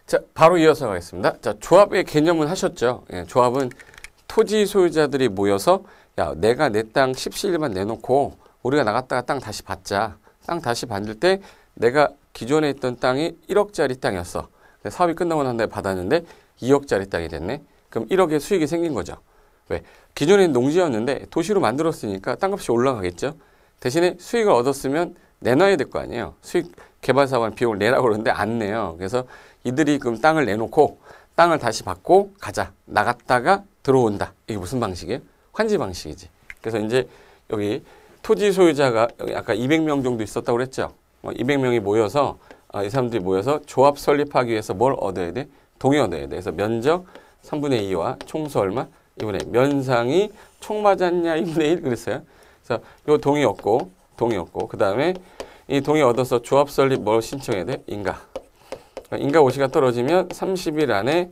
자, 바로 이어서 가겠습니다. 자, 조합의 개념은 하셨죠? 예, 조합은 토지 소유자들이 모여서 야, 내가 내 땅 17일만 내놓고 우리가 나갔다가 땅 다시 받자. 땅 다시 받을 때 내가 기존에 있던 땅이 1억짜리 땅이었어. 사업이 끝나고 난 다음에 받았는데 2억짜리 땅이 됐네. 그럼 1억의 수익이 생긴 거죠. 왜? 기존에 농지였는데 도시로 만들었으니까 땅값이 올라가겠죠. 대신에 수익을 얻었으면 내놔야 될 거 아니에요. 수익 개발 사업은 비용을 내라고 그러는데 안 내요. 그래서 이들이 그럼 땅을 내놓고 땅을 다시 받고 가자. 나갔다가 들어온다. 이게 무슨 방식이에요? 환지 방식이지. 그래서 이제 여기 토지 소유자가 여기 아까 200명 정도 있었다고 그랬죠. 200명이 모여서 이 사람들이 모여서 조합 설립하기 위해서 뭘 얻어야 돼? 동의 얻어야 돼. 그래서 면적 3분의 2와 총수 얼마? 2분의 1. 면상이 총 맞았냐? 2분의 1 그랬어요. 그래서 요 동의 얻고 그 다음에 이 동의 얻어서 조합 설립 뭘 신청해야 돼? 인가. 인가 오시가 떨어지면 30일 안에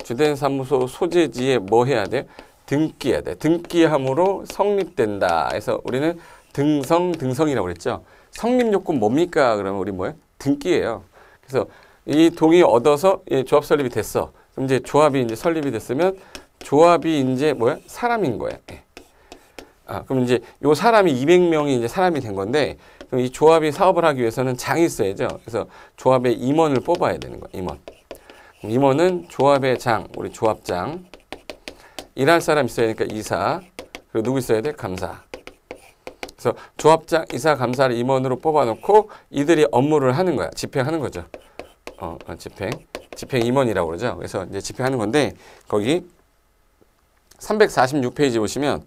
주된 사무소 소재지에 뭐 해야 돼? 등기해야 돼. 등기함으로 성립된다. 그래서 우리는 등성이라고 그랬죠. 성립 요건 뭡니까? 그러면 우리 뭐예요? 등기예요. 그래서 이 동의 얻어서 조합 설립이 됐어. 그럼 이제 조합이 이제 설립이 됐으면 조합이 이제 뭐야? 사람인 거야. 그럼 이제 요 사람이 200명이 이제 사람이 된 건데, 그럼 이 조합이 사업을 하기 위해서는 장이 있어야죠. 그래서 조합의 임원을 뽑아야 되는 거야. 임원. 임원은 조합의 장, 우리 조합장. 일할 사람 있어야 되니까 이사. 그리고 누구 있어야 돼? 감사. 그래서 조합장, 이사, 감사를 임원으로 뽑아놓고 이들이 업무를 하는 거야. 집행하는 거죠. 집행 임원이라고 그러죠. 그래서 이제 집행하는 건데, 거기 346페이지 보시면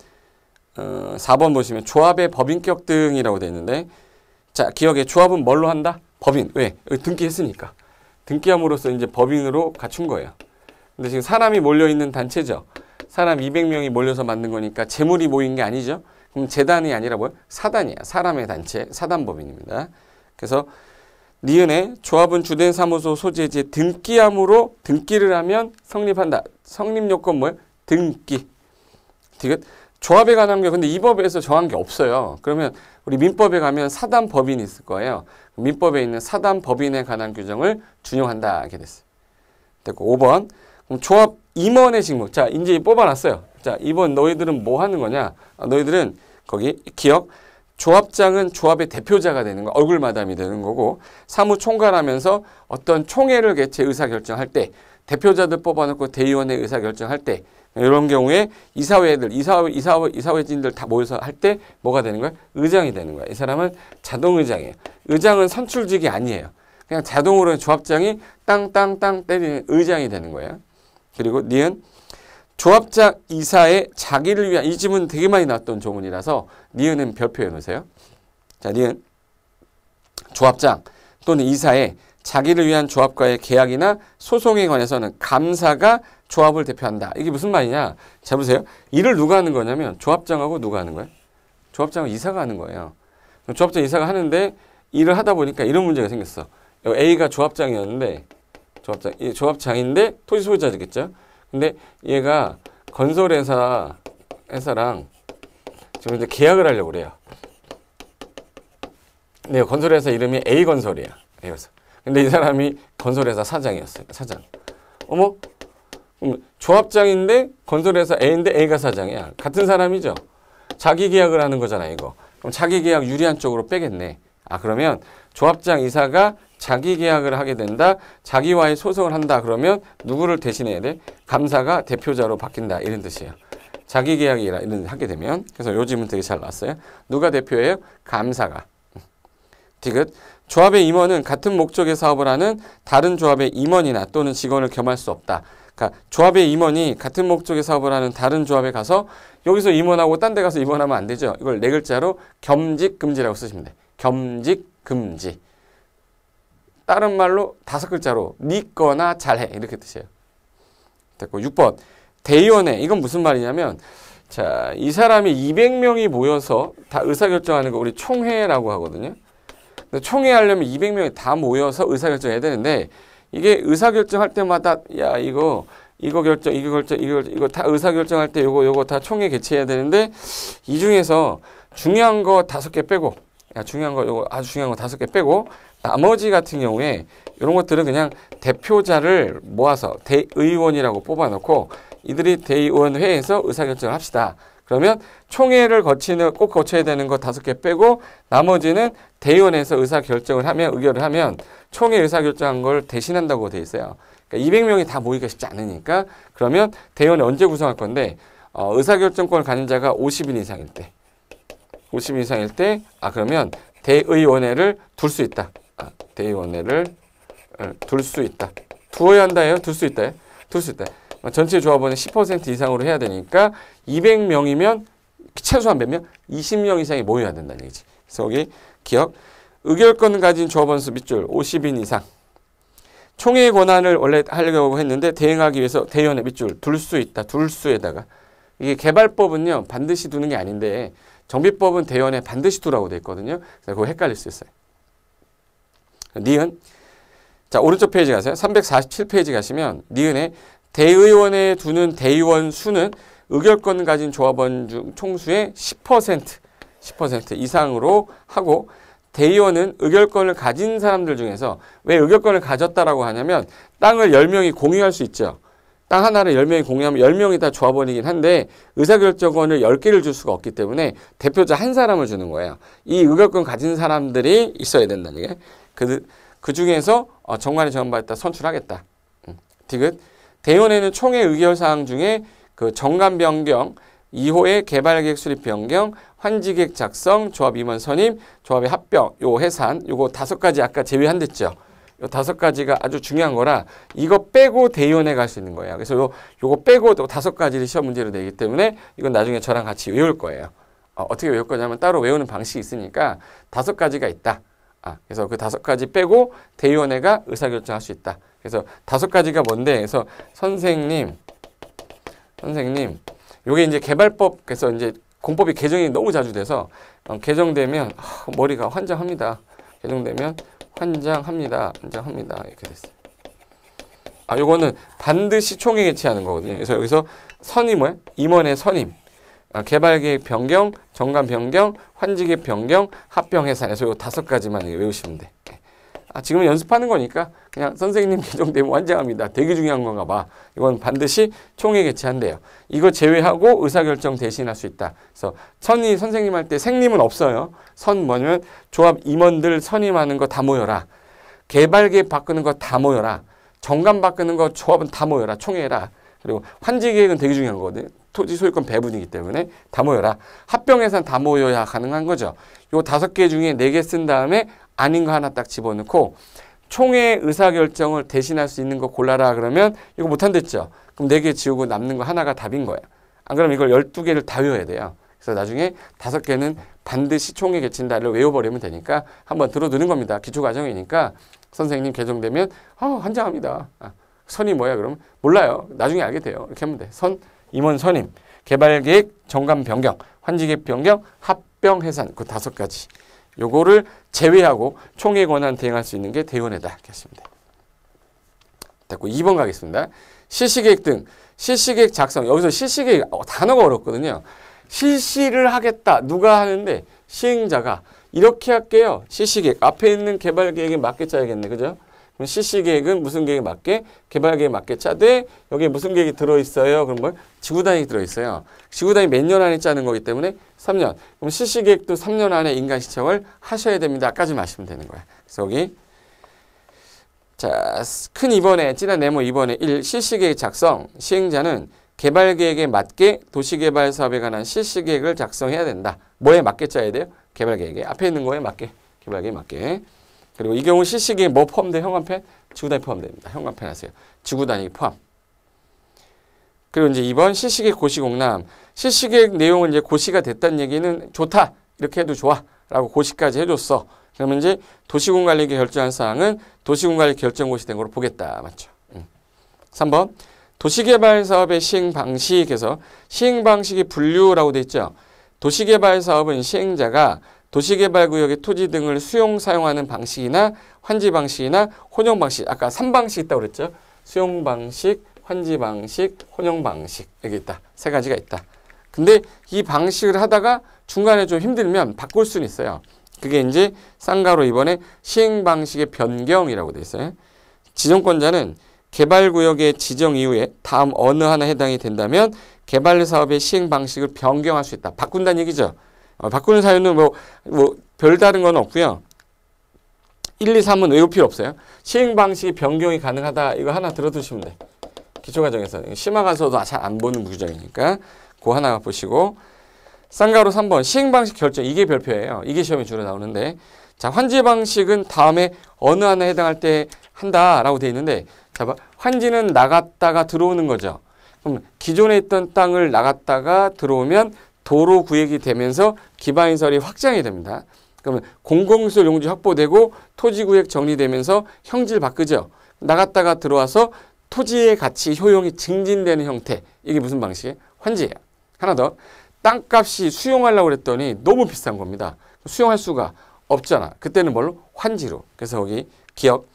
4번 보시면 조합의 법인격 등이라고 되어 있는데, 자, 기억에 조합은 뭘로 한다? 법인. 왜? 여기 등기했으니까. 등기함으로써 이제 법인으로 갖춘 거예요. 근데 지금 사람이 몰려있는 단체죠. 사람 200명이 몰려서 만든 거니까 재물이 모인 게 아니죠. 그럼 재단이 아니라 뭐야? 사단이야. 사람의 단체, 사단법인입니다. 그래서 니은에 조합은 주된 사무소 소재지에 등기함으로 등기를 하면 성립한다. 성립 요건 뭐야? 등기. 디귿. 조합에 관한 게 근데 이 법에서 정한 게 없어요. 그러면 우리 민법에 가면 사단법인이 있을 거예요. 민법에 있는 사단법인에 관한 규정을 준용한다. 이렇게 됐어요. 됐고 5번. 그럼 조합 임원의 직무. 자, 이제 뽑아놨어요. 자, 이번 너희들은 뭐 하는 거냐? 너희들은 거기 기억. 조합장은 조합의 대표자가 되는 거, 얼굴 마담이 되는 거고, 사무총괄하면서 어떤 총회를 개최 의사결정할 때, 대표자들 뽑아놓고 대의원회 의사결정할 때, 이런 경우에 이사회진들 다 모여서 할 때 뭐가 되는 거야? 의장이 되는 거야. 이 사람은 자동의장이에요. 의장은 선출직이 아니에요. 그냥 자동으로 조합장이 땅땅땅 때리는 의장이 되는 거예요. 그리고 니은 조합장 이사의 자기를 위한, 이 지문 되게 많이 나왔던 조문이라서 니은은 별표해 놓으세요. 자, 니은 조합장 또는 이사의 자기를 위한 조합과의 계약이나 소송에 관해서는 감사가 조합을 대표한다. 이게 무슨 말이냐? 자, 보세요. 일을 누가 하는 거냐면 조합장하고 누가 하는 거예요? 조합장하고 이사가 하는 거예요. 조합장 이사가 하는데 일을 하다 보니까 이런 문제가 생겼어. A가 조합장이었는데 조합장인데 토지 소유자겠죠. 근데 얘가 건설회사랑 지금 이제 계약을 하려고 그래요. 네, 건설회사 이름이 A건설이야. A건설. 근데 이 사람이 건설회사 사장이었어요. 사장. 어머? 조합장인데 건설회사 A인데 A가 사장이야. 같은 사람이죠. 자기 계약을 하는 거잖아, 이거. 그럼 자기 계약 유리한 쪽으로 빼겠네. 그러면 조합장 이사가 자기 계약을 하게 된다. 자기와의 소송을 한다. 그러면 누구를 대신해야 돼? 감사가 대표자로 바뀐다. 이런 뜻이에요. 자기 계약이라 이런 하게 되면. 그래서 요즘은 되게 잘 나왔어요. 누가 대표예요? 감사가. 디귿. 조합의 임원은 같은 목적의 사업을 하는 다른 조합의 임원이나 또는 직원을 겸할 수 없다. 그러니까 조합의 임원이 같은 목적의 사업을 하는 다른 조합에 가서 여기서 임원하고 딴 데 가서 임원하면 안 되죠. 이걸 네 글자로 겸직금지라고 쓰시면 돼. 겸직금지. 다른 말로 5글자로 니 거나 잘해. 이렇게 뜻이에요. 됐고 6번. 대의원회. 이건 무슨 말이냐면 자, 이 사람이 200명이 모여서 다 의사결정하는 거 우리 총회라고 하거든요. 총회 하려면 200명이 다 모여서 의사결정해야 되는데 이게 의사결정할 때마다 야 이거 결정 이거 다 의사결정할 때 요거 다 총회 개최해야 되는데 이 중에서 중요한 거 5개 빼고 중요한 거 요거 아주 중요한 거 5개 빼고 나머지 같은 경우에 이런 것들은 그냥 대표자를 모아서 대의원이라고 뽑아놓고 이들이 대의원회에서 의사결정을 합시다. 그러면 총회를 꼭 거쳐야 되는 거 5개 빼고 나머지는 대의원에서 의사결정을 하면 의결을 하면 총회 의사결정한 걸 대신한다고 돼 있어요. 그러니까 200명이 다 모이기가 쉽지 않으니까 그러면 대의원을 언제 구성할 건데 의사결정권을 가진 자가 50인 이상일 때 50인 이상일 때 그러면 대의원회를 둘 수 있다. 대의원회를 둘 수 있다. 두어야 한다예요? 둘 수 있다예요? 둘 수 있다. 전체 조합원의 10% 이상으로 해야 되니까 200명이면 최소한 몇 명? 20명 이상이 모여야 된다는 얘기지. 그래서 여기 기억. 의결권 가진 조합원 수 밑줄 50인 이상. 총회의 권한을 원래 하려고 했는데 대행하기 위해서 대의원의 밑줄 둘 수 있다. 둘 수에다가. 이게 개발법은요. 반드시 두는 게 아닌데 정비법은 대의원에 반드시 두라고 돼 있거든요. 그래서 그거 헷갈릴 수 있어요. 니은. 자, 오른쪽 페이지 가세요. 347페이지 가시면 니은에 대의원에 두는 대의원 수는 의결권 가진 조합원 중 총수의 10% 이상으로 하고 대의원은 의결권을 가진 사람들 중에서 왜 의결권을 가졌다라고 하냐면 땅을 10명이 공유할 수 있죠. 땅 하나를 10명이 공유하면 10명이 다 조합원이긴 한데 의사결정권을 10개를 줄 수가 없기 때문에 대표자 한 사람을 주는 거예요. 이 의결권 가진 사람들이 있어야 된다는 게. 그 중에서 정관이 정한받았다 선출하겠다. 디귿. 대의원회는 총회 의결사항 중에 그 정관 변경, 2호의 개발계획 수립 변경, 환지계획 작성, 조합 임원 선임, 조합의 합병, 요 해산, 요거 5가지 아까 제외한댔죠. 요 5가지가 아주 중요한 거라 이거 빼고 대의원회 갈 수 있는 거예요. 그래서 요거 빼고 또 5가지를 시험 문제로 내기 때문에 이건 나중에 저랑 같이 외울 거예요. 어떻게 외울 거냐면 따로 외우는 방식이 있으니까 5가지가 있다. 그래서 그 5가지 빼고 대의원회가 의사결정할 수 있다. 그래서 5가지가 뭔데? 그래서 선생님, 요게 이제 개발법, 그래서 이제 공법이 개정이 너무 자주 돼서 개정되면 머리가 환장합니다. 개정되면 환장합니다. 이렇게 됐어요. 요거는 반드시 총회 개최하는 거거든요. 그래서 여기서 선임 뭐야? 임원의 선임. 개발계획 변경, 정관 변경, 환지계획 변경, 합병 해산해서 요 5가지만 외우시면 돼. 지금은 연습하는 거니까 그냥 선생님 개정되면 완장합니다. 되게 중요한 건가 봐. 이건 반드시 총회 개최한대요. 이거 제외하고 의사결정 대신할 수 있다. 그래서 선생님 할 때 생님은 없어요. 뭐냐면 조합 임원들 선임하는 거 다 모여라. 개발계획 바꾸는 거 다 모여라. 정관 바꾸는 거 조합은 다 모여라. 총회라. 그리고 환지계획은 되게 중요한 거거든요. 토지 소유권 배분이기 때문에 다 모여라. 합병해서는 다 모여야 가능한 거죠. 요 5개 중에 4개 쓴 다음에 아닌 거 하나 딱 집어넣고 총회 의사결정을 대신할 수 있는 거 골라라 그러면 이거 못한댔죠. 그럼 4개 지우고 남는 거 하나가 답인 거예요. 안 그러면 이걸 12개를 다 외워야 돼요. 그래서 나중에 5개는 반드시 총회 개최한다를 외워버리면 되니까 한번 들어두는 겁니다. 기초과정이니까 선생님 개정되면 환장합니다. 선이 뭐야 그러면 몰라요. 나중에 알게 돼요. 이렇게 하면 돼. 임원 선임, 개발계획, 정관 변경, 환지계획 변경, 합병 해산 그 5가지. 요거를 제외하고 총회 권한 대행할 수 있는 게 대의원회다. 이렇게 하시면 돼요. 됐고 2번 가겠습니다. 실시계획 등 실시계획 작성. 여기서 실시계획 단어가 어렵거든요. 실시를 하겠다. 누가 하는데 시행자가 이렇게 할게요. 실시계획. 앞에 있는 개발계획에 맞게 짜야겠네. 그죠? 그럼 실시계획은 무슨 계획에 맞게? 개발계획에 맞게 짜되 여기에 무슨 계획이 들어있어요? 그럼 뭐? 지구단위 들어있어요. 지구단위 몇 년 안에 짜는 거기 때문에 3년. 그럼 실시계획도 3년 안에 인가시청을 하셔야 됩니다. 까지만 하시면 되는 거야. 그래서 여기 자, 큰 2번에 진한 네모 2번에 1. 실시계획 작성. 시행자는 개발계획에 맞게 도시개발사업에 관한 실시계획을 작성해야 된다. 뭐에 맞게 짜야 돼요? 개발계획에. 앞에 있는 거에 맞게. 개발계획에 맞게. 그리고 이 경우 실시계획 뭐 포함돼? 현관펜? 지구단위 포함됩니다. 현관펜 하세요. 지구단위 포함. 그리고 이제 2번 실시계획 고시공람. 실시계획 내용은 이제 고시가 됐다는 얘기는 좋다. 이렇게 해도 좋아. 라고 고시까지 해줬어. 그러면 이제 도시군관리계 결정한 사항은 도시군관리 결정고시 된 거로 보겠다. 맞죠? 3번. 도시개발사업의 시행방식에서 시행방식이 분류라고 돼 있죠. 도시개발사업은 시행자가 도시개발구역의 토지 등을 수용, 사용하는 방식이나 환지 방식이나 혼용 방식. 아까 3방식 있다고 그랬죠. 수용 방식, 환지 방식, 혼용 방식. 여기 있다. 3가지가 있다. 근데 이 방식을 하다가 중간에 좀 힘들면 바꿀 수는 있어요. 그게 이제 쌍가로 이번에 시행 방식의 변경이라고 돼 있어요. 지정권자는 개발구역의 지정 이후에 다음 어느 하나 해당이 된다면 개발 사업의 시행 방식을 변경할 수 있다. 바꾼다는 얘기죠. 바꾸는 사유는 뭐 별다른 건 없고요. 1, 2, 3은 외울 필요 없어요. 시행 방식이 변경이 가능하다. 이거 하나 들어두시면 돼. 기초과정에서. 심화 가서도 잘 안 보는 구조이니까 그거 하나 보시고. 쌍가로 3번 시행 방식 결정. 이게 별표예요. 이게 시험에 주로 나오는데, 자, 환지 방식은 다음에 어느 하나 해당할 때 한다라고 돼 있는데, 자, 환지는 나갔다가 들어오는 거죠. 그럼 기존에 있던 땅을 나갔다가 들어오면 도로 구획이 되면서 기반시설이 확장이 됩니다. 그러면 공공시설 용지 확보되고 토지구획 정리되면서 형질 바꾸죠. 나갔다가 들어와서 토지의 가치 효용이 증진되는 형태. 이게 무슨 방식이에요? 환지예요. 하나 더. 땅값이 수용하려고 그랬더니 너무 비싼 겁니다. 수용할 수가 없잖아. 그때는 뭘로? 환지로. 그래서 거기 기억.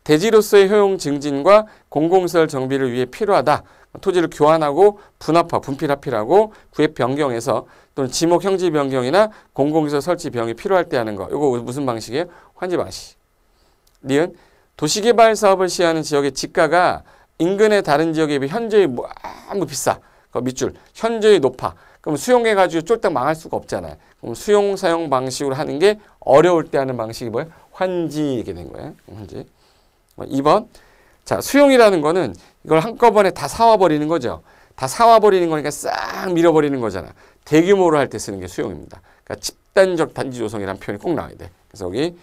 대지로서의 효용 증진과 공공시설 정비를 위해 필요하다. 토지를 교환하고 분합화, 분필합필하고 구획 변경해서 또는 지목 형지 변경이나 공공시설 설치 변경이 필요할 때 하는 거. 이거 무슨 방식이에요? 환지 방식. 니은 도시개발 사업을 시행하는 지역의 지가가 인근의 다른 지역에 비해 현저히 너무 비싸. 그 밑줄. 현저히 높아. 그럼 수용해가지고 쫄딱 망할 수가 없잖아요. 그럼 수용 사용 방식으로 하는 게 어려울 때 하는 방식이 뭐예요? 환지 이게 된 거예요. 환지. 2번. 자, 수용이라는 거는 이걸 한꺼번에 다 사와버리는 거죠. 다 사와버리는 거니까 싹 밀어버리는 거잖아. 대규모로 할 때 쓰는 게 수용입니다. 그러니까 집단적 단지 조성이라는 표현이 꼭 나와야 돼. 그래서 여기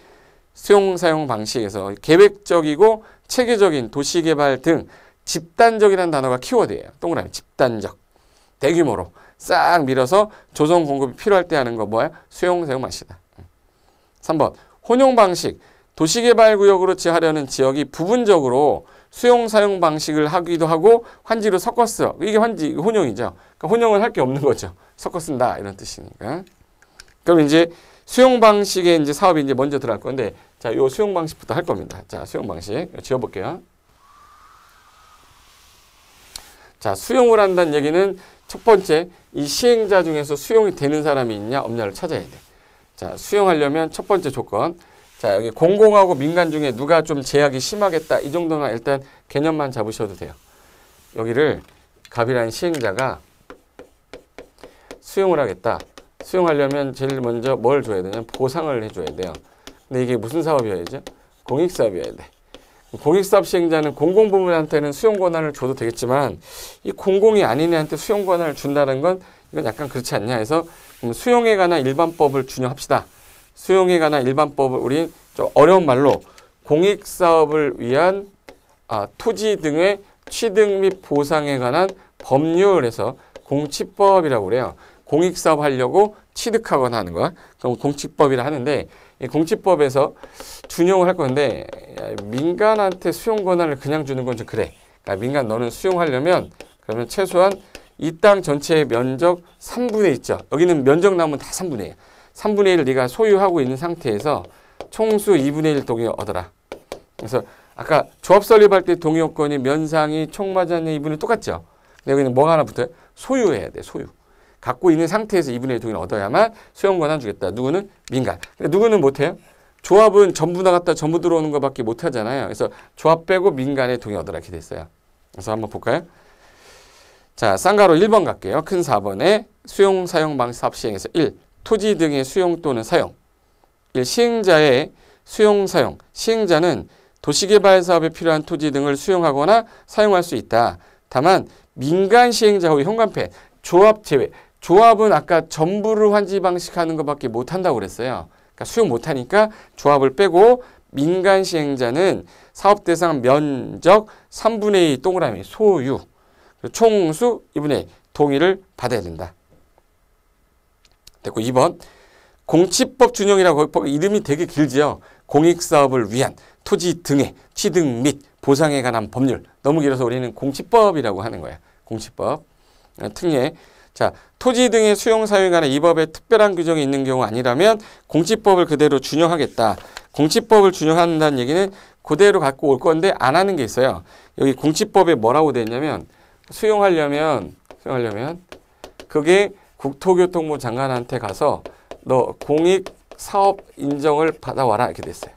수용 사용 방식에서 계획적이고 체계적인 도시개발 등 집단적이라는 단어가 키워드예요. 동그라미 집단적. 대규모로 싹 밀어서 조성 공급이 필요할 때 하는 거 뭐야? 수용 사용 방식이다. 3번. 혼용 방식. 도시개발구역으로 지하려는 지역이 부분적으로 수용 사용 방식을 하기도 하고 환지로 섞어 써. 이게 환지, 혼용이죠. 그러니까 혼용은 할 게 없는 거죠. 섞어 쓴다 이런 뜻이니까. 그럼 이제 수용 방식의 이제 사업이 이제 먼저 들어갈 건데, 자, 요 수용 방식부터 할 겁니다. 자, 수용 방식 지어볼게요. 자, 수용을 한다는 얘기는 첫 번째, 이 시행자 중에서 수용이 되는 사람이 있냐 없냐를 찾아야 돼. 자, 수용하려면 첫 번째 조건. 자, 여기 공공하고 민간 중에 누가 좀 제약이 심하겠다. 이 정도만 일단 개념만 잡으셔도 돼요. 여기를 갑이라는 시행자가 수용을 하겠다. 수용하려면 제일 먼저 뭘 줘야 되냐? 보상을 해줘야 돼요. 근데 이게 무슨 사업이어야죠? 공익사업이어야 돼. 공익사업 시행자는 공공부문한테는 수용 권한을 줘도 되겠지만 이 공공이 아닌 애한테 수용 권한을 준다는 건 이건 약간 그렇지 않냐 해서 수용에 관한 일반법을 준용합시다. 수용에 관한 일반법을 우리 좀 어려운 말로 공익사업을 위한 토지 등의 취득 및 보상에 관한 법률에서 공취법이라고 그래요. 공익사업 하려고 취득하거나 하는 거야. 그럼 공취법이라 하는데 이 공취법에서 준용을 할 건데 민간한테 수용 권한을 그냥 주는 건 좀 그래. 그러니까 민간 너는 수용하려면 그러면 최소한 이 땅 전체의 면적 3분의 1 있죠. 여기는 면적 나오면 다 3분의 1. 3분의 1을 네가 소유하고 있는 상태에서 총수 2분의 1 동의 얻어라. 그래서 아까 조합 설립할 때 동의 요건이 면상이 총마자의 2분의 1 똑같죠. 근데 여기는 뭐가 하나 붙어요? 소유해야 돼. 소유. 갖고 있는 상태에서 2분의 1 동의를 얻어야만 수용 권한 주겠다. 누구는? 민간. 근데 누구는 못해요? 조합은 전부 나갔다 전부 들어오는 것밖에 못하잖아요. 그래서 조합 빼고 민간의 동의 얻어라 이렇게 됐어요. 그래서 한번 볼까요? 자, 쌍가로 1번 갈게요. 큰 4번에 수용 사용 방식 사업 시행에서 1. 토지 등의 수용 또는 사용. 1. 시행자의 수용 사용. 시행자는 도시개발 사업에 필요한 토지 등을 수용하거나 사용할 수 있다. 다만 민간 시행자 후 현관패, 조합 제외. 조합은 아까 전부를 환지 방식하는 것밖에 못한다고 그랬어요. 그러니까 수용 못하니까 조합을 빼고 민간 시행자는 사업 대상 면적 3분의 2 동그라미 소유. 총수 2분의 1 동의를 받아야 된다. 됐고 2번 공취법 준용이라고 이름이 되게 길지요. 공익사업을 위한 토지 등의 취득 및 보상에 관한 법률. 너무 길어서 우리는 공취법이라고 하는 거야. 공취법. 특례. 자, 토지 등의 수용 사유에 관한 이 법에 특별한 규정이 있는 경우 아니라면 공취법을 그대로 준용하겠다. 공취법을 준용한다는 얘기는 그대로 갖고 올 건데 안 하는 게 있어요. 여기 공취법에 뭐라고 돼 있냐면 수용하려면 그게 국토교통부 장관한테 가서 너 공익 사업 인정을 받아와라 이렇게 됐어요.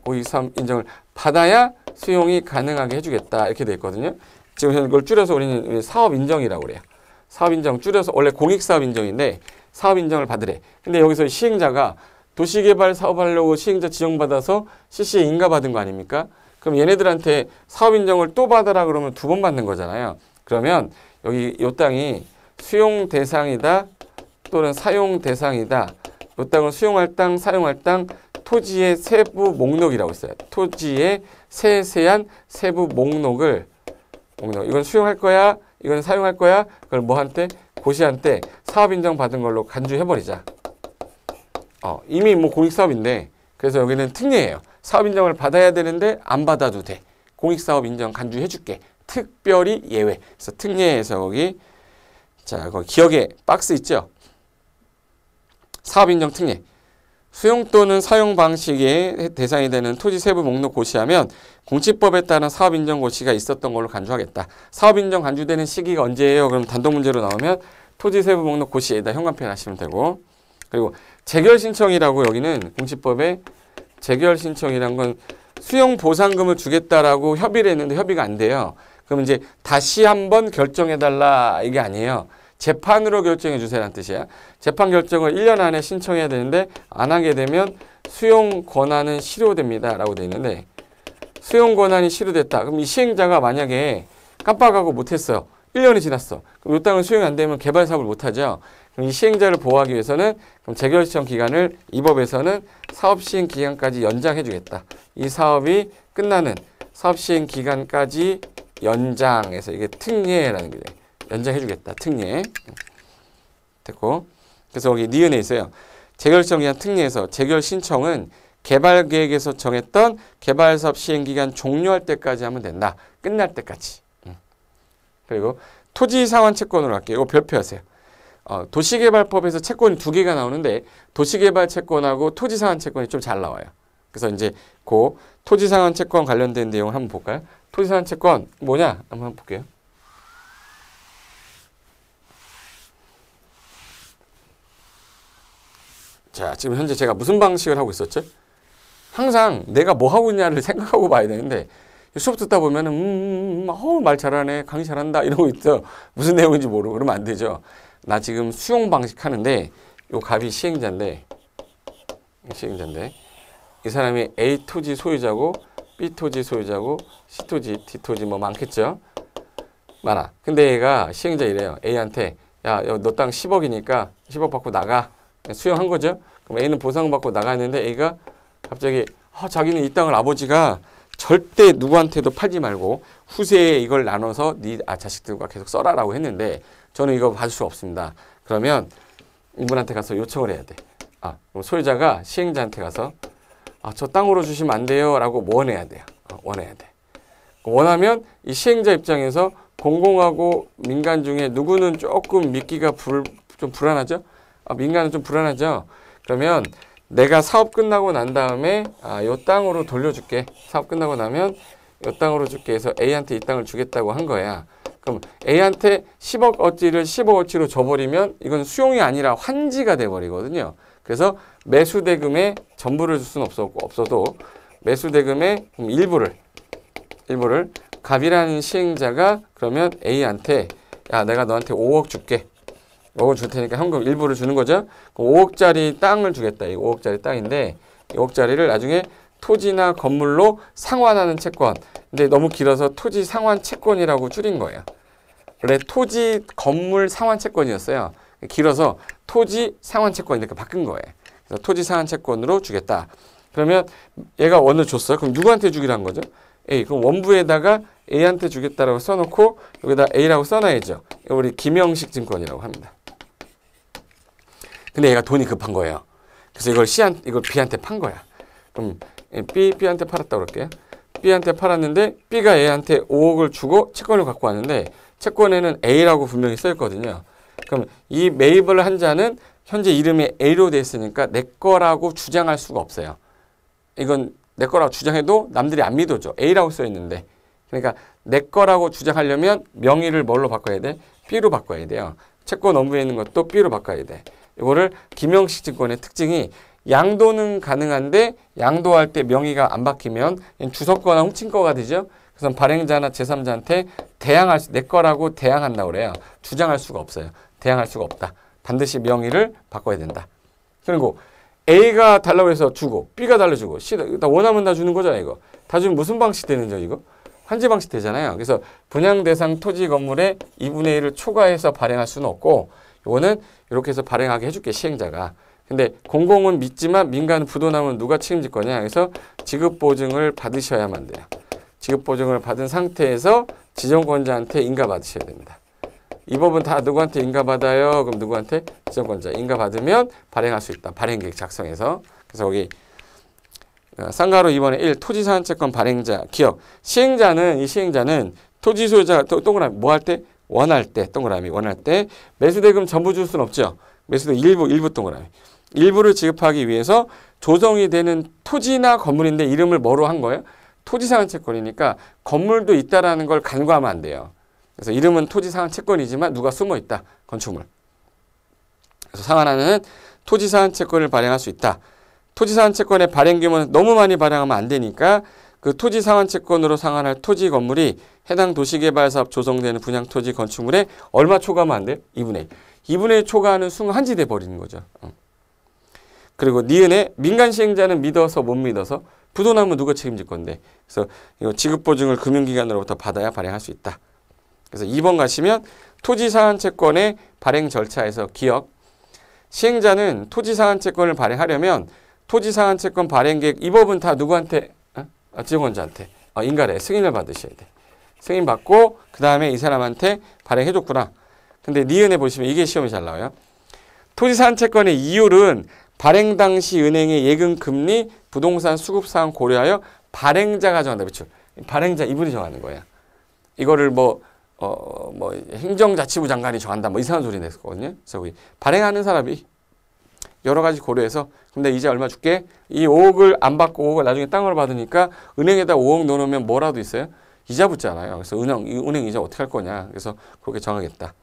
523 인정을 받아야 수용이 가능하게 해주겠다 이렇게 돼 있거든요. 지금 이걸 줄여서 우리는 사업 인정이라고 그래요. 사업 인정 줄여서 원래 공익사업 인정인데 사업 인정을 받으래. 근데 여기서 시행자가 도시개발 사업하려고 시행자 지정받아서 CC에 인가받은 거 아닙니까? 그럼 얘네들한테 사업 인정을 또 받아라 그러면 2번 받는 거잖아요. 그러면 여기 이 땅이 수용 대상이다 또는 사용 대상이다. 이 땅을 수용할 땅, 사용할 땅, 토지의 세부 목록이라고 있어요. 토지의 세세한 세부 목록. 이건 수용할 거야, 이건 사용할 거야. 그걸 뭐한테? 고시한테 사업 인정 받은 걸로 간주해버리자. 이미 뭐 공익사업인데 그래서 여기는 특례예요. 사업 인정을 받아야 되는데 안 받아도 돼. 공익사업 인정 간주해줄게. 특별히 예외. 그래서 특례에서 거기 자 거기 기억에 박스 있죠. 사업 인정 특례. 수용 또는 사용 방식의 대상이 되는 토지 세부 목록 고시하면 공시법에 따른 사업 인정 고시가 있었던 걸로 간주하겠다. 사업 인정 간주되는 시기가 언제예요? 그럼 단독 문제로 나오면 토지 세부 목록 고시에다 현관펜 하시면 되고. 그리고 재결 신청이라고 여기는 공시법에 재결 신청이란 건 수용 보상금을 주겠다라고 협의를 했는데 협의가 안 돼요. 그럼 이제 다시 한번 결정해달라 이게 아니에요. 재판으로 결정해 주세요라는 뜻이야. 재판 결정을 1년 안에 신청해야 되는데 안 하게 되면 수용 권한은 실효됩니다 라고 돼 있는데 수용 권한이 실효됐다. 그럼 이 시행자가 만약에 깜빡하고 못했어요. 1년이 지났어. 그럼 이 땅을 수용이 안 되면 개발 사업을 못하죠. 그럼 이 시행자를 보호하기 위해서는 그럼 재결 신청 기간을 이 법에서는 사업 시행 기간까지 연장해 주겠다. 이 사업이 끝나는 사업 시행 기간까지 연장해서 이게 특례라는 게 연장해 주겠다. 특례. 됐고. 그래서 여기 니은에 있어요. 재결 신청 기간 특례에서 재결 신청은 개발 계획에서 정했던 개발 사업 시행 기간 종료할 때까지 하면 된다. 끝날 때까지. 그리고 토지 상환 채권으로 갈게요. 이거 별표하세요. 도시개발법에서 채권이 2개가 나오는데 도시개발 채권하고 토지 상환 채권이 좀 잘 나와요. 그래서 이제 그 토지 상환 채권 관련된 내용을 한번 볼까요? 토지 상환 채권 뭐냐? 한번 볼게요. 자, 지금 현재 제가 무슨 방식을 하고 있었죠? 항상 내가 뭐 하고 있냐를 생각하고 봐야 되는데 수업 듣다 보면은 말 잘하네, 강의 잘한다 이러고 있어. 무슨 내용인지 모르고 그러면 안 되죠. 나 지금 수용 방식 하는데 요 갑이 시행자인데 이 사람이 A 토지 소유자고 B 토지 소유자고 C 토지, D 토지 뭐 많겠죠. 많아. 근데 얘가 시행자 이래요. A한테 야, 너 땅 10억이니까 10억 받고 나가. 수용한 거죠. 그럼 A는 보상 받고 나가는데 A가 갑자기 자기는 이 땅을 아버지가 절대 누구한테도 팔지 말고 후세에 이걸 나눠서 네 자식들과 계속 써라라고 했는데 저는 이거 받을 수 없습니다. 그러면 이분한테 가서 요청을 해야 돼. 그럼 소유자가 시행자한테 가서 저 땅으로 주시면 안 돼요 라고 원해야 돼요. 원해야 돼. 원하면 이 시행자 입장에서 공공하고 민간 중에 누구는 조금 믿기가 좀 불안하죠? 민간은 좀 불안하죠? 그러면 내가 사업 끝나고 난 다음에 요 땅으로 돌려줄게. 사업 끝나고 나면 요 땅으로 줄게 해서 A한테 이 땅을 주겠다고 한 거야. 그럼 A한테 10억 어치를 15억치로 줘버리면 이건 수용이 아니라 환지가 돼버리거든요. 그래서 매수대금의 전부를 줄 수는 없어도 매수대금의 일부를 갑이라는 시행자가 그러면 A한테 야 내가 너한테 5억 줄게. 5억 줄 테니까 현금 일부를 주는 거죠. 5억짜리 땅을 주겠다. 이 5억짜리 땅인데 5억짜리를 나중에 토지나 건물로 상환하는 채권. 근데 너무 길어서 토지 상환 채권이라고 줄인 거예요. 원래 토지 건물 상환 채권이었어요. 길어서 토지 상환 채권 이렇게 바꾼 거예요. 그래서 토지 상환 채권으로 주겠다. 그러면 얘가 원을 줬어요. 그럼 누구한테 주기로 한 거죠? A. 그럼 원부에다가 A한테 주겠다라고 써놓고 여기다 A라고 써놔야죠. 우리 김영식 증권이라고 합니다. 근데 얘가 돈이 급한 거예요. 그래서 이걸 B한테 판 거야. 그럼 B한테 팔았다고 그럴게요. B한테 팔았는데 B가 A한테 5억을 주고 채권을 갖고 왔는데 채권에는 A라고 분명히 써있거든요. 그럼 이 매입을 한 자는 현재 이름이 A로 돼 있으니까 내 거라고 주장할 수가 없어요. 이건 내 거라고 주장해도 남들이 안 믿어줘. A라고 써있는데. 그러니까 내 거라고 주장하려면 명의를 뭘로 바꿔야 돼? B로 바꿔야 돼요. 채권 원부에 있는 것도 B로 바꿔야 돼. 이거를 김영식 증권의 특징이 양도는 가능한데 양도할 때 명의가 안 바뀌면 주석거나 훔친 거가 되죠. 그래서 발행자나 제3자한테 대항할 수, 내 거라고 대항한다고 그래요. 주장할 수가 없어요. 대항할 수가 없다. 반드시 명의를 바꿔야 된다. 그리고 A가 달라고 해서 주고 B가 달라주고 C가 다 원하면 다 주는 거잖아요. 이거 다 주면 무슨 방식 되는죠? 이거 환지 방식 되잖아요. 그래서 분양 대상 토지 건물의 2분의 1을 초과해서 발행할 수는 없고 이거는 이렇게 해서 발행하게 해줄게 시행자가. 근데 공공은 믿지만 민간은 부도나면 누가 책임질 거냐. 그래서 지급보증을 받으셔야만 돼요. 지급보증을 받은 상태에서 지정권자한테 인가받으셔야 됩니다. 이 법은 다 누구한테 인가받아요? 그럼 누구한테? 지정권자. 인가받으면 발행할 수 있다. 발행계획 작성해서. 그래서 거기 쌍가로 2번에 1. 토지사안채권 발행자. 기억. 시행자는 이 시행자는 토지 소유자가 동그라미 뭐 할 때? 원할 때. 동그라미 원할 때. 매수대금 전부 줄 수는 없죠. 매수대 일부 동그라미. 일부를 지급하기 위해서 조성이 되는 토지나 건물인데 이름을 뭐로 한 거예요? 토지상환채권이니까 건물도 있다라는 걸 간과하면 안 돼요. 그래서 이름은 토지상환채권이지만 누가 숨어 있다. 건축물. 그래서 상환하는 토지상환채권을 발행할 수 있다. 토지상환채권의 발행 규모는 너무 많이 발행하면 안 되니까 그 토지상환채권으로 상환할 토지 건물이 해당 도시개발사업 조성되는 분양토지 건축물에 얼마 초과하면 안 돼요? 2분의 1. 2분의 1 초과하는 순간 한지돼 버리는 거죠. 그리고 니은에 민간 시행자는 믿어서 못 믿어서 부도나면 누가 책임질 건데. 그래서 이거 지급보증을 금융기관으로부터 받아야 발행할 수 있다. 그래서 2번 가시면 토지상환채권의 발행 절차에서 기억. 시행자는 토지상환채권을 발행하려면 토지상환채권 발행계획 이 법은 다 누구한테? 지정권자한테. 인가래. 승인을 받으셔야 돼. 승인 받고 그 다음에 이 사람한테 발행해줬구나. 근데 니은에 보시면 이게 시험이 잘 나와요. 토지상환채권의 이율은 발행 당시 은행의 예금 금리, 부동산 수급 사항 고려하여 발행자가 정한다. 그렇죠? 발행자 이분이 정하는 거야. 이거를 행정자치부 장관이 정한다. 뭐 이상한 소리 냈거든요. 그래서 발행하는 사람이 여러 가지 고려해서 근데 이제 얼마 줄게? 이 5억을 안 받고 5억을 나중에 땅으로 받으니까 은행에다 5억 넣어놓으면 뭐라도 있어요? 이자 붙잖아요. 그래서 은행 이자 어떻게 할 거냐. 그래서 그렇게 정하겠다.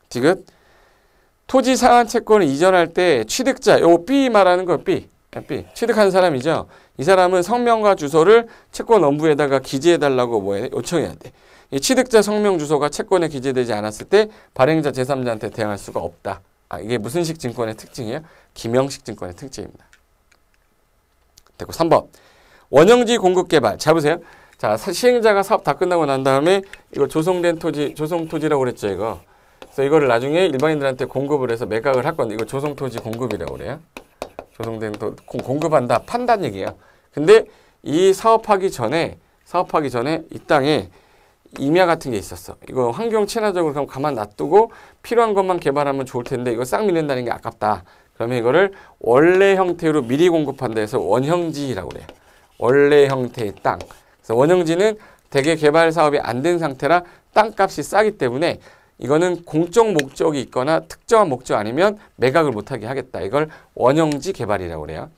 디귿. 토지 상환 채권을 이전할 때 취득자, 요 B 말하는 거 B. 취득한 사람이죠. 이 사람은 성명과 주소를 채권 원부에다가 기재해달라고 요청해야 돼. 이 취득자 성명 주소가 채권에 기재되지 않았을 때 발행자 제3자한테 대항할 수가 없다. 이게 무슨 식 증권의 특징이에요? 김영식 증권의 특징입니다. 됐고 3번. 원형지 공급 개발. 잘 보세요. 자, 시행자가 사업 다 끝나고 난 다음에 이거 조성된 토지, 조성토지라고 그랬죠, 이거. 그래서 이거를 나중에 일반인들한테 공급을 해서 매각을 할 건데 이거 조성토지 공급이라고 그래요. 조성된 공급한다, 판단 얘기예요. 근데 이 사업하기 전에 이 땅에 임야 같은 게 있었어. 이거 환경 친화적으로 그럼 가만 놔두고 필요한 것만 개발하면 좋을 텐데 이거 싹 밀린다는 게 아깝다. 그러면 이거를 원래 형태로 미리 공급한다 해서 원형지라고 그래요. 원래 형태의 땅. 그래서 원형지는 대개 개발 사업이 안 된 상태라 땅값이 싸기 때문에 이거는 공적 목적이 있거나 특정한 목적 아니면 매각을 못하게 하겠다. 이걸 원형지 개발이라고 그래요.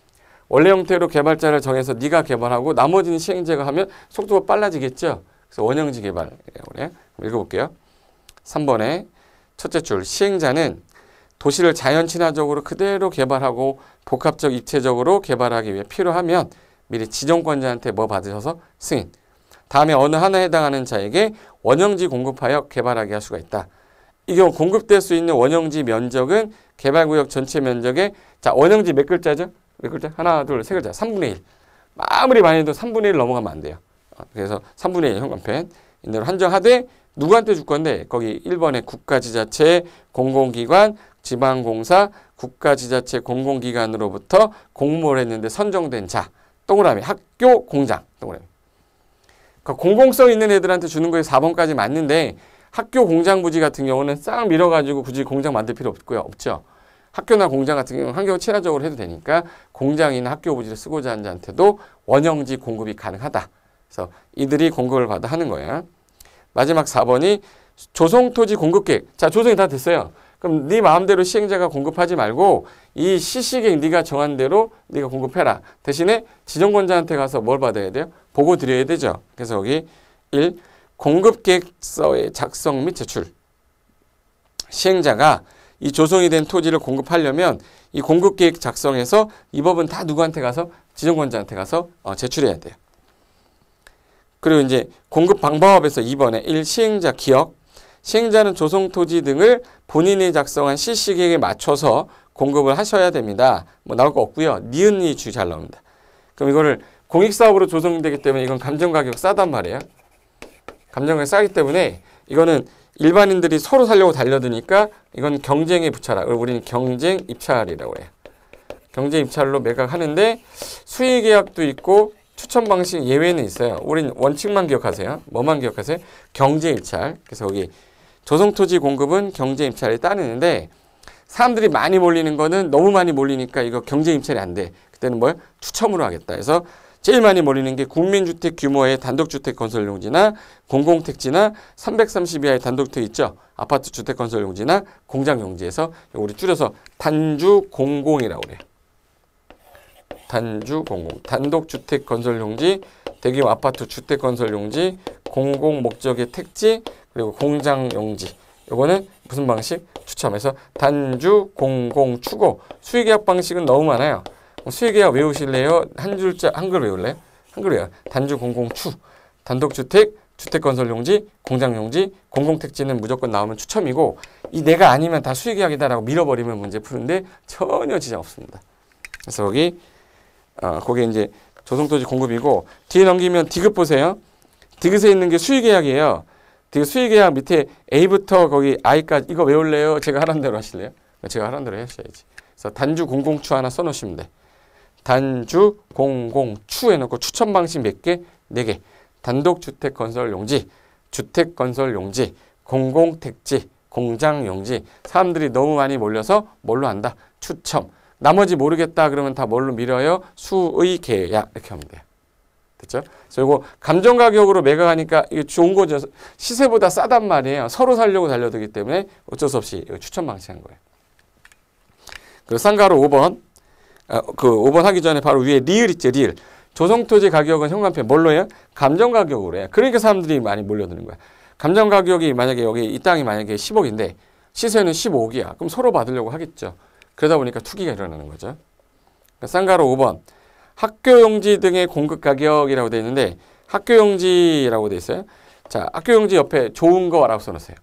원래 형태로 개발자를 정해서 네가 개발하고 나머지는 시행자가 하면 속도가 빨라지겠죠. 그래서 원형지 개발이라고 그래요. 읽어볼게요. 3번에 첫째 줄. 시행자는 도시를 자연 친화적으로 그대로 개발하고 복합적 입체적으로 개발하기 위해 필요하면 미리 지정권자한테 뭐 받으셔서 승인. 다음에 어느 하나에 해당하는 자에게 원형지 공급하여 개발하게 할 수가 있다. 이 경우 공급될 수 있는 원형지 면적은 개발구역 전체 면적의 자 원형지 몇 글자죠? 몇 글자? 하나, 둘, 세 글자. 3분의 1. 아무리 많이 해도 3분의 1 넘어가면 안 돼요. 그래서 3분의 1 현관펜. 이대로 한정하되 누구한테 줄 건데 거기 1번에 국가지자체, 공공기관, 지방공사, 국가지자체, 공공기관으로부터 공모를 했는데 선정된 자. 동그라미. 학교, 공장. 동그라미. 그러니까 공공성 있는 애들한테 주는 거에 4번까지 맞는데 학교 공장 부지 같은 경우는 싹 밀어가지고 굳이 공장 만들 필요 없죠. 학교나 공장 같은 경우는 환경 친화적으로 해도 되니까 공장이나 학교 부지를 쓰고자 하는 자한테도 원형지 공급이 가능하다. 그래서 이들이 공급을 받아 하는 거예요. 마지막 4번이 조성토지 공급계획. 자, 조성이 다 됐어요. 그럼 네 마음대로 시행자가 공급하지 말고 이 시시계획 네가 정한 대로 네가 공급해라. 대신에 지정권자한테 가서 뭘 받아야 돼요? 보고 드려야 되죠. 그래서 여기 1. 공급계획서의 작성 및 제출. 시행자가 이 조성이 된 토지를 공급하려면 이 공급계획 작성해서 이 법은 다 누구한테 가서 지정권자한테 가서 제출해야 돼요. 그리고 이제 공급 방법에서 2번에 1. 시행자 기억. 시행자는 조성토지 등을 본인이 작성한 실시계획에 맞춰서 공급을 하셔야 됩니다. 뭐 나올 거 없고요. 니은이 주 잘 나옵니다. 그럼 이거를 공익사업으로 조성되기 때문에 이건 감정가격 싸단 말이에요. 감정가격 싸기 때문에 이거는 일반인들이 서로 살려고 달려드니까 이건 경쟁에 붙여라. 우리는 경쟁 입찰이라고 해요. 경쟁 입찰로 매각하는데 수의계약도 있고 추천 방식 예외는 있어요. 우린 원칙만 기억하세요. 뭐만 기억하세요? 경쟁 입찰. 그래서 여기 조성토지 공급은 경쟁 입찰에 따르는데 사람들이 많이 몰리는 거는 너무 많이 몰리니까 이거 경쟁 입찰이 안 돼. 그때는 뭐야? 추첨으로 하겠다. 그래서 제일 많이 몰리는 게 국민주택 규모의 단독주택 건설용지나 공공택지나 330 이하의 단독주택 있죠. 아파트 주택 건설용지나 공장용지에서 우리 줄여서 단주공공이라고 그래요. 단주공공. 단독주택 건설용지, 대규모 아파트 주택 건설용지, 공공목적의 택지, 그리고 공장용지. 요거는 무슨 방식? 추첨해서 단주공공추고. 수의계약 방식은 너무 많아요. 수의계약 외우실래요? 한 줄자 한글 외울래요? 한글 외워요. 단주공공추. 단독주택, 주택건설용지, 공장용지, 공공택지는 무조건 나오면 추첨이고 이 내가 아니면 다 수의계약이다라고 밀어버리면 문제 푸는데 전혀 지장 없습니다. 그래서 거기 이제 조성토지 공급이고 뒤에 넘기면 디귿 보세요. 디귿에 있는 게 수의계약이에요. 디귿 수의계약 밑에 A부터 거기 I까지 이거 외울래요? 제가 하라는 대로 하실래요? 제가 하라는 대로 하셔야지. 그래서 단주공공추 하나 써놓으시면 돼. 단주공공추 해놓고 추천 방식 몇 개? 4개. 단독주택건설용지, 주택건설용지, 공공택지, 공장용지. 사람들이 너무 많이 몰려서 뭘로 한다? 추첨. 나머지 모르겠다 그러면 다 뭘로 밀어요? 수의계약 이렇게 하면 돼요. 됐죠? 그래서 이거 감정가격으로 매각하니까 이게 좋은 거죠. 시세보다 싸단 말이에요. 서로 살려고 달려들기 때문에 어쩔 수 없이 추천 방식한 거예요. 그리고 쌍가로 5번. 그 5번 하기 전에 바로 위에 리을 있죠. 리을. 조성토지 가격은 현관편 뭘로 해요? 감정가격으로 해요. 그러니까 사람들이 많이 몰려드는 거야. 감정가격이 만약에 여기 이 땅이 만약에 10억인데 시세는 15억이야. 그럼 서로 받으려고 하겠죠. 그러다 보니까 투기가 일어나는 거죠. 그러니까 쌍가로 5번. 학교용지 등의 공급 가격이라고 되어 있는데 학교용지라고 되어 있어요. 자, 학교용지 옆에 좋은 거라고 써놓으세요.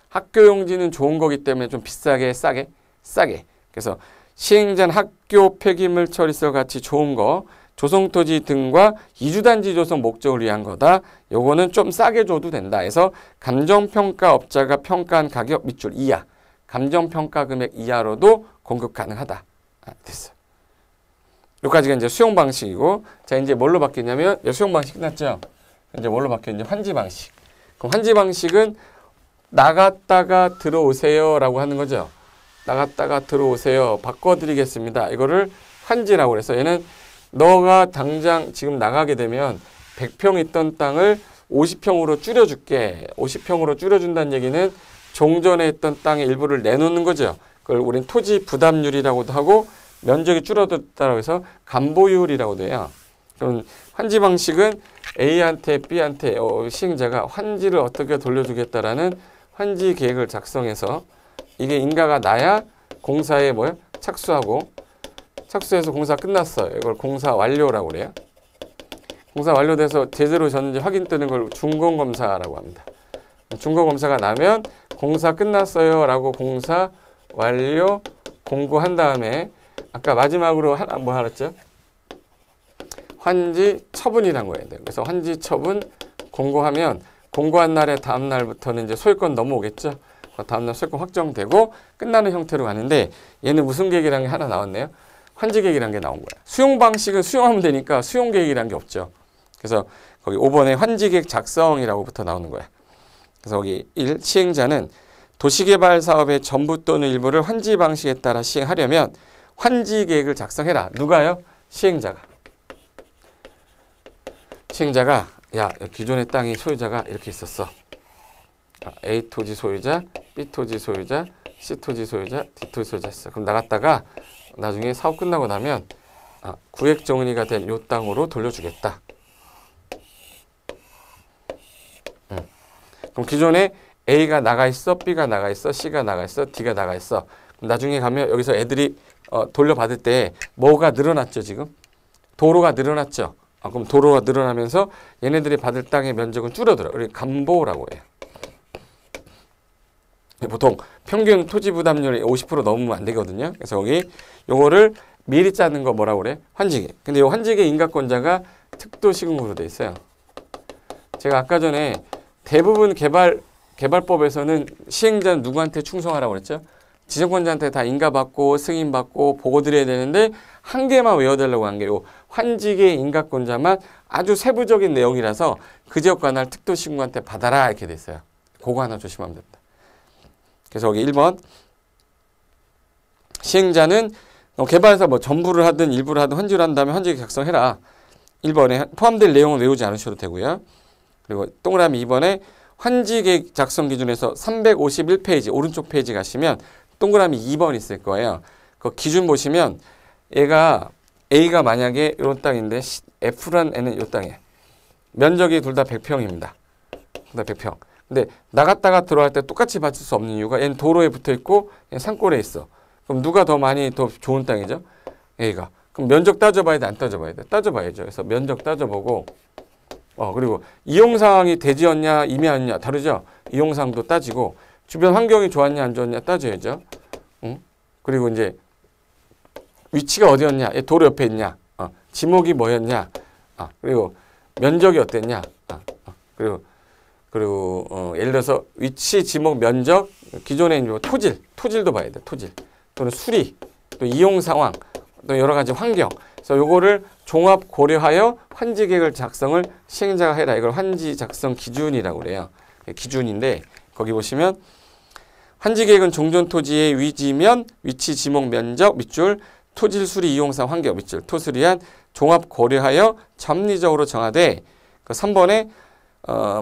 학교용지는 좋은 거기 때문에 좀 비싸게 싸게. 그래서 시행자는 학교 폐기물 처리서 같이 좋은 거 조성토지 등과 이주단지 조성 목적을 위한 거다. 요거는 좀 싸게 줘도 된다. 해서 감정평가업자가 평가한 가격 밑줄 이하, 감정평가 금액 이하로도 공급 가능하다. 됐어. 여기까지가 이제 수용 방식이고, 자 이제 뭘로 바뀌냐면 수용 방식 끝났죠. 이제 뭘로 바뀌었냐? 환지 방식. 그럼 환지 방식은 나갔다가 들어오세요라고 하는 거죠. 나갔다가 들어오세요. 바꿔드리겠습니다. 이거를 환지라고 그래서 얘는 너가 당장 지금 나가게 되면 100평 있던 땅을 50평으로 줄여줄게. 50평으로 줄여준다는 얘기는 종전에 있던 땅의 일부를 내놓는 거죠. 그걸 우린 토지 부담률이라고도 하고 면적이 줄어들었다고 해서 감보율이라고도 해요. 그럼 환지 방식은 A한테 B한테 시행자가 환지를 어떻게 돌려주겠다라는 환지 계획을 작성해서 이게 인가가 나야 공사에 착수해서 공사 끝났어요. 이걸 공사 완료라고 그래요. 공사 완료돼서 제대로 졌는지 확인 뜨는 걸 준공검사라고 합니다. 준공검사가 나면 공사 끝났어요 라고 공사 완료 공고한 다음에 아까 마지막으로 하나 뭐 알았죠? 환지 처분이란 거예요. 그래서 환지 처분 공고하면 공고한 날의 다음 날부터는 이제 소유권 넘어오겠죠. 다음날 소유권 확정되고 끝나는 형태로 가는데 얘는 무슨 계획이라는 게 하나 나왔네요. 환지 계획이라는 게 나온 거야. 수용 방식은 수용하면 되니까 수용 계획이라는 게 없죠. 그래서 거기 5번에 환지 계획 작성이라고부터 나오는 거야. 그래서 거기 1. 시행자는 도시개발 사업의 전부 또는 일부를 환지 방식에 따라 시행하려면 환지 계획을 작성해라. 누가요? 시행자가. 야 기존의 땅이 소유자가 이렇게 있었어. A 토지 소유자, B 토지 소유자, C 토지 소유자, D 토지 소유자 있어. 그럼 나갔다가 나중에 사업 끝나고 나면 구획 정리가 된 요 땅으로 돌려주겠다. 그럼 기존에 A가 나가 있어, B가 나가 있어, C가 나가 있어, D가 나가 있어. 나중에 가면 여기서 애들이 돌려받을 때 뭐가 늘어났죠, 지금? 도로가 늘어났죠. 그럼 도로가 늘어나면서 얘네들이 받을 땅의 면적은 줄어들어. 우리 감보라고 해요. 보통 평균 토지 부담률이 50% 넘으면 안 되거든요. 그래서 여기 요거를 미리 짜는 거 뭐라고 그래? 환지계. 근데 이 환지계 인가권자가 특도시공으로 돼 있어요. 제가 아까 전에 대부분 개발법에서는 시행자는 누구한테 충성하라고 그랬죠? 지정권자한테 다 인가받고 승인받고 보고 드려야 되는데 한 개만 외워달라고 한 게 요 환지계 인가권자만 아주 세부적인 내용이라서 그 지역 관할 특도시군한테 받아라 이렇게 돼 있어요. 그거 하나 조심하면 됩니다. 그래서 여기 1번 시행자는 개발사 뭐 전부를 하든 일부를 하든 환지를 한 다음에 환지계 작성해라. 1번에 포함될 내용은 외우지 않으셔도 되고요. 그리고 동그라미 2번에 환지계획 작성 기준에서 351페이지 오른쪽 페이지 가시면 동그라미 2번 있을 거예요. 그 기준 보시면 얘가 A가 만약에 이런 땅인데 F란 애는 이 땅이에요. 면적이 둘 다 100평입니다. 둘 다 100평. 근데 나갔다가 들어갈 때 똑같이 받을 수 없는 이유가 얘는 도로에 붙어 있고 얘는 산골에 있어. 그럼 누가 더 많이 더 좋은 땅이죠? A가. 그럼 면적 따져봐야 돼? 안 따져봐야 돼? 따져봐야죠. 그래서 면적 따져보고 그리고 이용사항이 대지였냐 임야였냐 다르죠? 이용사항도 따지고 주변 환경이 좋았냐 안 좋았냐 따져야죠. 응? 그리고 이제 위치가 어디였냐, 도로 옆에 있냐, 지목이 뭐였냐, 그리고 면적이 어땠냐, 그리고 예를 들어서 위치, 지목, 면적, 기존에 이제 토질도 봐야 돼, 토질 또는 수리, 또 이용 상황, 또 여러 가지 환경. 그래서 요거를 종합 고려하여 환지 계획을 작성을 시행자가 해라. 이걸 환지 작성 기준이라고 그래요. 기준인데 거기 보시면 환지 계획은 종전 토지의 위지면, 위치, 지목, 면적, 밑줄, 토질 수리 이용상 환경 밑줄, 토수리한 종합 고려하여 점리적으로 정하되 그 3번에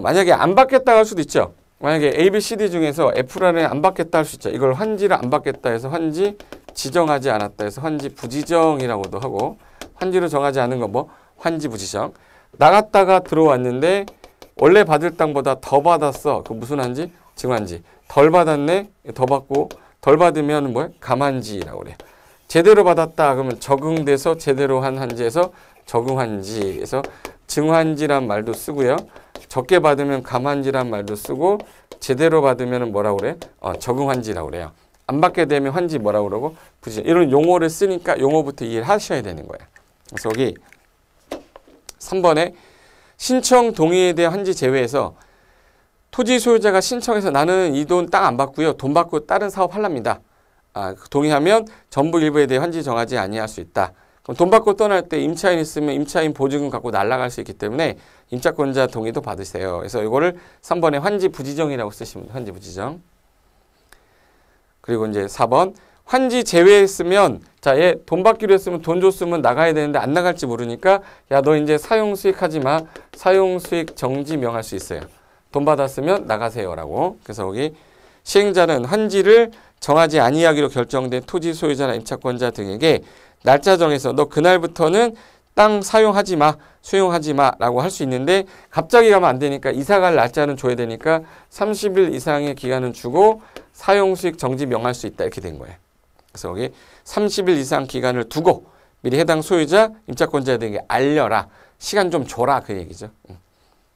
만약에 안 받겠다 할 수도 있죠. 만약에 A, B, C, D 중에서 F라는 안 받겠다 할 수 있죠. 이걸 환지를 안 받겠다 해서 환지 지정하지 않았다 해서 환지 부지정이라고도 하고 환지로 정하지 않은 건 뭐 환지 부지정. 나갔다가 들어왔는데 원래 받을 땅보다 더 받았어. 그 무슨 환지? 증환지. 덜 받았네. 더 받고 덜 받으면 뭐야? 감환지라고 그래. 제대로 받았다 그러면 적응돼서 제대로 한 환지에서 적응환지에서 증환지란 말도 쓰고요. 적게 받으면 감환지란 말도 쓰고 제대로 받으면 뭐라고 그래? 적응환지라고 그래요. 안 받게 되면 환지 뭐라고 그러고 부지정. 이런 용어를 쓰니까 용어부터 이해를 하셔야 되는 거예요. 그래서 여기 3번에 신청 동의에 대한 환지 제외해서 토지 소유자가 신청해서 나는 이 돈 땅 안 받고요. 돈 받고 다른 사업 하랍니다. 동의하면 전부 일부에 대해 환지 정하지 아니할 수 있다. 그럼 돈 받고 떠날 때 임차인 있으면 임차인 보증금 갖고 날아갈 수 있기 때문에 임차권자 동의도 받으세요. 그래서 이거를 3번에 환지 부지정이라고 쓰시면 돼요. 환지 부지정. 그리고 이제 4번 환지 제외했으면 자, 얘 돈 받기로 했으면 돈 줬으면 나가야 되는데 안 나갈지 모르니까 야, 너 이제 사용 수익 하지 마. 사용 수익 정지 명할 수 있어요. 돈 받았으면 나가세요라고. 그래서 여기 시행자는 환지를 정하지 아니하기로 결정된 토지 소유자나 임차권자 등에게 날짜 정해서 너 그날부터는 땅 사용하지 마, 수용하지 마라고 할 수 있는데 갑자기 가면 안 되니까 이사 갈 날짜는 줘야 되니까 30일 이상의 기간은 주고 사용 수익 정지 명할 수 있다 이렇게 된 거예요. 그래서 여기 30일 이상 기간을 두고 미리 해당 소유자, 임차권자 등에게 알려라. 시간 좀 줘라 그 얘기죠.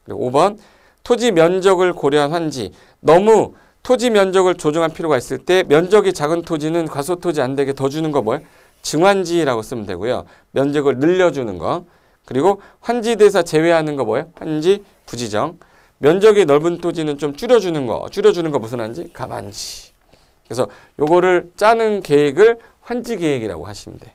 그리고 5번 토지 면적을 고려한 환지. 너무 토지 면적을 조정할 필요가 있을 때 면적이 작은 토지는 과소토지 안 되게 더 주는 거 뭐예요? 증환지라고 쓰면 되고요. 면적을 늘려주는 거. 그리고 환지대사 제외하는 거 뭐예요? 환지 부지정. 면적이 넓은 토지는 좀 줄여주는 거. 줄여주는 거 무슨 환지? 감환지. 그래서 요거를 짜는 계획을 환지 계획이라고 하시면 돼.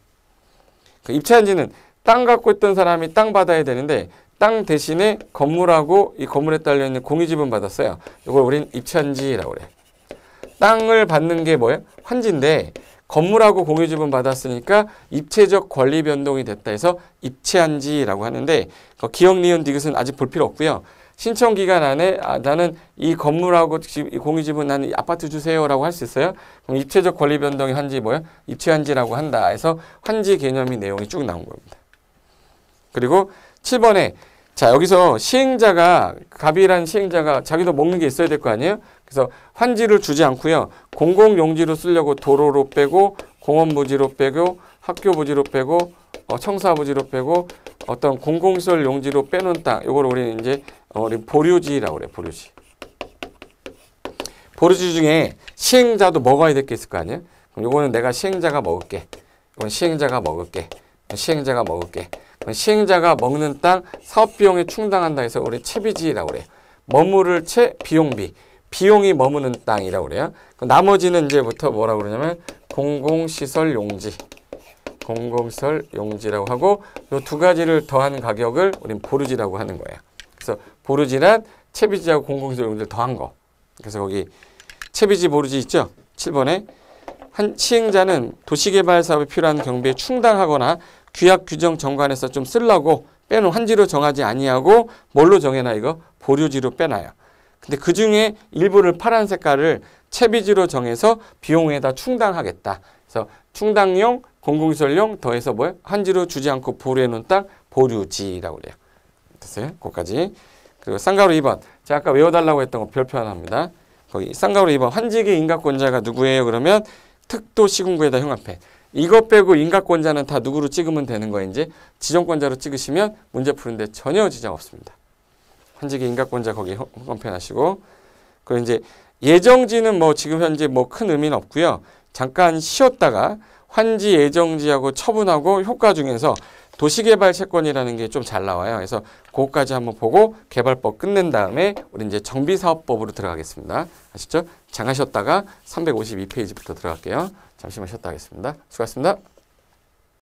그 입차환지는 땅 갖고 있던 사람이 땅 받아야 되는데 땅 대신에 건물하고 이 건물에 딸려있는 공유지분 받았어요. 이걸 우린 입차환지라고 그래. 땅을 받는 게 뭐예요? 환지인데 건물하고 공유지분 받았으니까 입체적 권리 변동이 됐다 해서 입체환지라고 하는데 기억, 니은, 디귿은 아직 볼 필요 없고요. 신청 기간 안에 나는 이 건물하고 이 공유지분 나는 이 아파트 주세요라고 할 수 있어요. 그럼 입체적 권리 변동의 환지 뭐예요? 입체환지라고 한다 해서 환지 개념이 내용이 쭉 나온 겁니다. 그리고 7번에 자 여기서 시행자가 갑이란 시행자가 자기도 먹는 게 있어야 될 거 아니에요? 그래서 환지를 주지 않고요. 공공용지로 쓰려고 도로로 빼고 공원부지로 빼고 학교부지로 빼고 청사부지로 빼고 어떤 공공시설 용지로 빼놓은 땅, 요걸 우리는 이제 우리 보류지라고 그래요. 보류지. 보류지 중에 시행자도 먹어야 될 게 있을 거 아니에요? 그럼 요거는 내가 시행자가 먹을게. 이건 시행자가 먹을게. 시행자가 먹을게. 시행자가 먹는 땅 사업비용에 충당한다 해서 우리 채비지라고 그래요. 머무를 채 비용비. 비용이 머무는 땅이라고 그래요. 나머지는 이제부터 뭐라고 그러냐면 공공시설 용지. 공공시설 용지라고 하고 요 두 가지를 더한 가격을 우린 보류지라고 하는 거예요. 그래서 보류지란 채비지하고 공공시설 용지를 더한 거. 그래서 거기 채비지 보류지 있죠? 7번에 한 시행자는 도시개발 사업에 필요한 경비에 충당하거나 규약 규정 정관에서 좀 쓰려고 빼놓은 환지로 정하지 아니하고 뭘로 정해놔 이거? 보류지로 빼놔요. 근데 그 중에 일부를 파란 색깔을 채비지로 정해서 비용에다 충당하겠다. 그래서 충당용, 공공시설용 더해서 뭐예요? 환지로 주지 않고 보류해 놓은 땅 보류지라고 그래요. 됐어요? 거기까지. 그리고 쌍가루 2번. 제가 아까 외워달라고 했던 거 별표 하나 합니다. 거기 쌍가루 2번. 환지기 인가권자가 누구예요? 그러면 특도시군구에다 형합해. 이거 빼고 인가권자는 다 누구로 찍으면 되는 거예요. 이제 지정권자로 찍으시면 문제 푸는데 전혀 지장 없습니다. 환지기 인가권자 거기 형편하시고. 그리고 이제 예정지는 뭐 지금 현재 뭐 큰 의미는 없고요. 잠깐 쉬었다가 환지 예정지하고 처분하고 효과 중에서 도시개발 채권이라는 게 좀 잘 나와요. 그래서 그거까지 한번 보고 개발법 끝낸 다음에 우리 이제 정비사업법으로 들어가겠습니다. 아시죠? 잠깐 쉬었다가 352페이지부터 들어갈게요. 잠시만 쉬었다 하겠습니다. 수고하셨습니다.